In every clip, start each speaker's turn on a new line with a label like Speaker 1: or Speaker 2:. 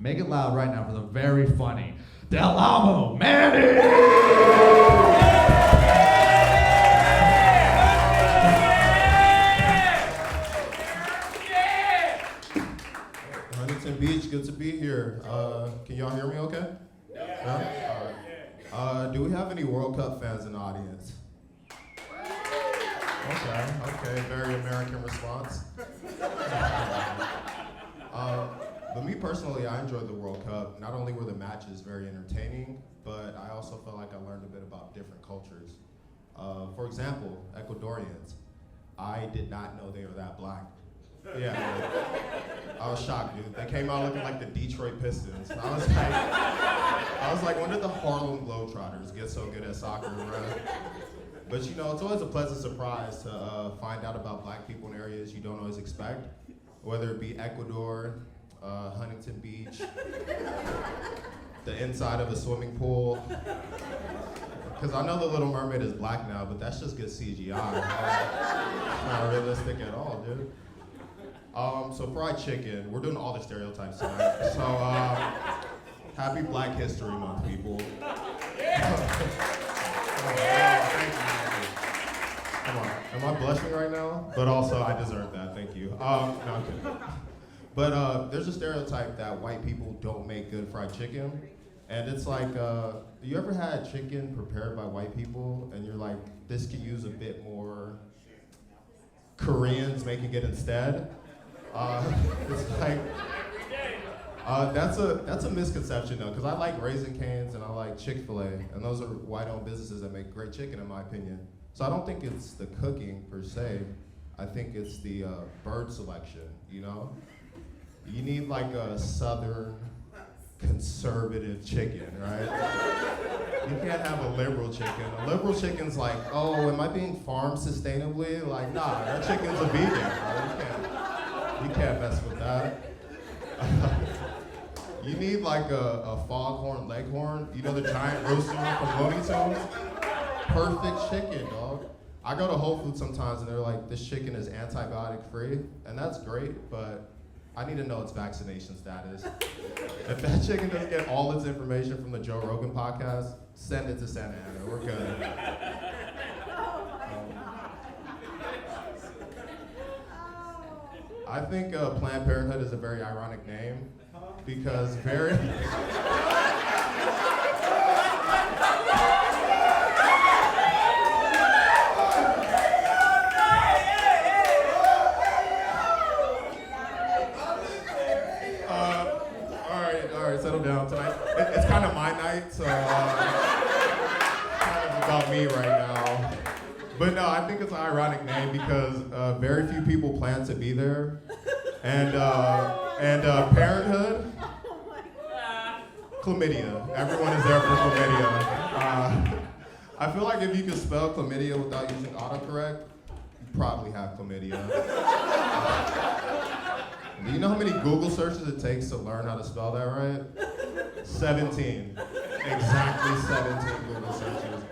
Speaker 1: Make it loud right now for the very funny Del Amo Manny!
Speaker 2: Huntington Beach, good to be here. Can y'all hear me okay? Yeah? All right. Do we have any World Cup fans in the audience? Okay, very American response. But me personally, I enjoyed the World Cup. Not only were the matches very entertaining, but I also felt like I learned a bit about different cultures. For example, Ecuadorians. I did not know they were that black. Yeah, I was shocked, dude. They came out looking like the Detroit Pistons. I was like, when did the Harlem Globetrotters get so good at soccer, right? But you know, it's always a pleasant surprise to find out about black people in areas you don't always expect, whether it be Ecuador, Huntington Beach, the inside of a swimming pool. Because I know the Little Mermaid is black now, but that's just good CGI. It's not realistic at all, dude. So fried chicken, we're doing all the stereotypes tonight. So happy Black History Month, people. Come on, am I blushing right now? But also, I deserve that, thank you. No, I'm kidding. But there's a stereotype that white people don't make good fried chicken. And it's like, you ever had chicken prepared by white people and you're like, this could use a bit more Koreans making it instead? It's like, that's a misconception though, because I like Raising Cane's and I like Chick-fil-A, and those are white-owned businesses that make great chicken in my opinion. So I don't think it's the cooking per se, I think it's the bird selection, you know? You need like a southern, conservative chicken, right? You can't have a liberal chicken. A liberal chicken's like, oh, am I being farmed sustainably? Like, nah, that chicken's a vegan, right? You can't mess with that. You need like a foghorn leghorn, you know the giant rooster from Looney Tunes? Perfect chicken, dog. I go to Whole Foods sometimes and they're like, this chicken is antibiotic free, and that's great, but I need to know its vaccination status. If that chicken doesn't get all its information from the Joe Rogan podcast, send it to Santa Ana, we're good. I think Planned Parenthood is a very ironic name because very... all right, settle down tonight. It's kind of my night, so kind of about me right now. But no, I think it's an ironic name because very few people plan to be there. And Parenthood, chlamydia. Everyone is there for chlamydia. I feel like if you could spell chlamydia without using autocorrect, you probably have chlamydia. Do you know how many Google searches it takes to learn how to spell that right? 17. Exactly 17 Google searches.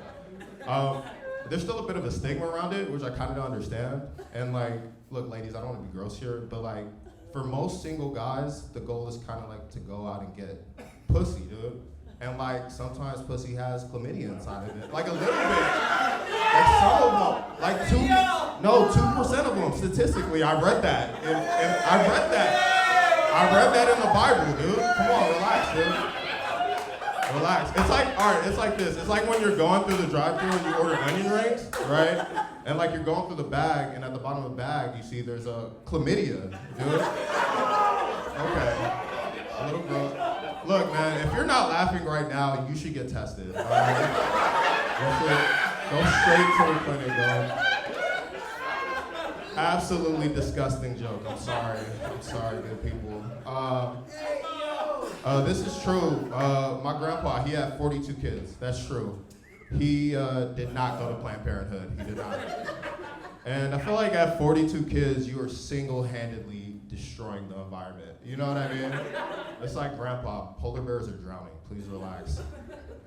Speaker 2: There's still a bit of a stigma around it, which I kind of don't understand. And like, look, ladies, I don't want to be gross here, but like, for most single guys, the goal is kind of like to go out and get pussy, dude. And like, sometimes pussy has chlamydia inside of it. Like a little bit. Like some of them, like 2% of them, statistically, I read that. I read that in the Bible, dude. Come on, relax, dude. Relax. It's like, all right, it's like this. It's like when you're going through the drive-thru and you order onion rings, right? And like you're going through the bag, and at the bottom of the bag, you see there's a chlamydia, dude. Okay. A little gross. Look, man, if you're not laughing right now, you should get tested, all right? Go straight to the clinic, dog. Absolutely disgusting joke. I'm sorry, good people. This is true. My grandpa, he had 42 kids. That's true. He did not go to Planned Parenthood. He did not. And I feel like at 42 kids, you are single-handedly destroying the environment. You know what I mean? It's like, grandpa, polar bears are drowning. Please relax.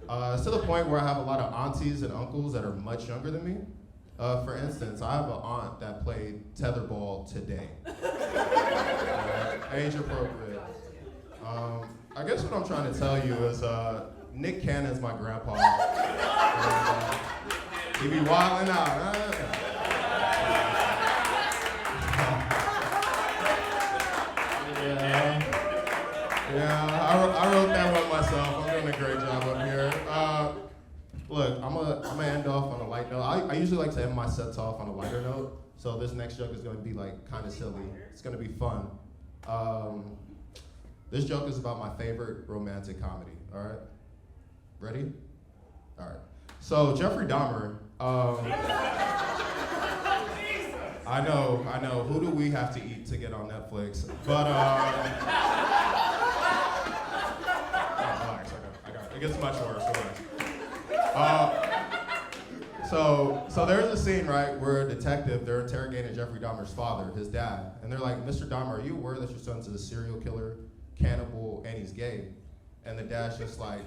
Speaker 2: It's to the point where I have a lot of aunties and uncles that are much younger than me. For instance, I have an aunt that played tetherball today. Age appropriate. I guess what I'm trying to tell you is Nick Cannon's my grandpa. He be wilding out. Yeah, I wrote that one myself. I'm doing a great job up here. Look, I'm gonna end off on a light note. I usually like to end my sets off on a lighter note. So this next joke is gonna be like kind of silly. It's gonna be fun. This joke is about my favorite romantic comedy. All right, ready? All right. So Jeffrey Dahmer. I know. Who do we have to eat to get on Netflix? But relax. I got it. It gets much worse. So there's a scene, right, where a detective, they're interrogating Jeffrey Dahmer's father, his dad, and they're like, Mr. Dahmer, are you aware that your son's a serial killer, cannibal, and he's gay? And the dad's just like,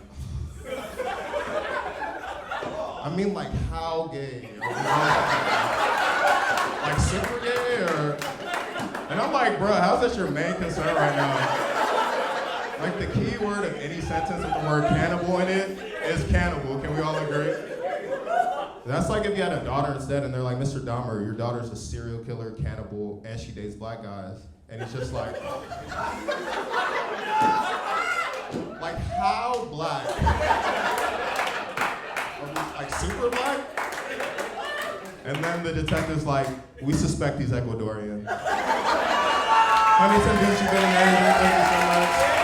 Speaker 2: I mean, like, how gay? Like, super gay, or? And I'm like, bro, how's that your main concern right now? Like, the key word of any sentence with the word cannibal in it is cannibal. Can we all agree? That's like if you had a daughter instead and they're like, Mr. Dahmer, your daughter's a serial killer, cannibal, and she dates black guys. And he's just like how black? Like super black? And then the detective's like, we suspect he's Ecuadorian. Honey, you've been amazing. Thank you so much.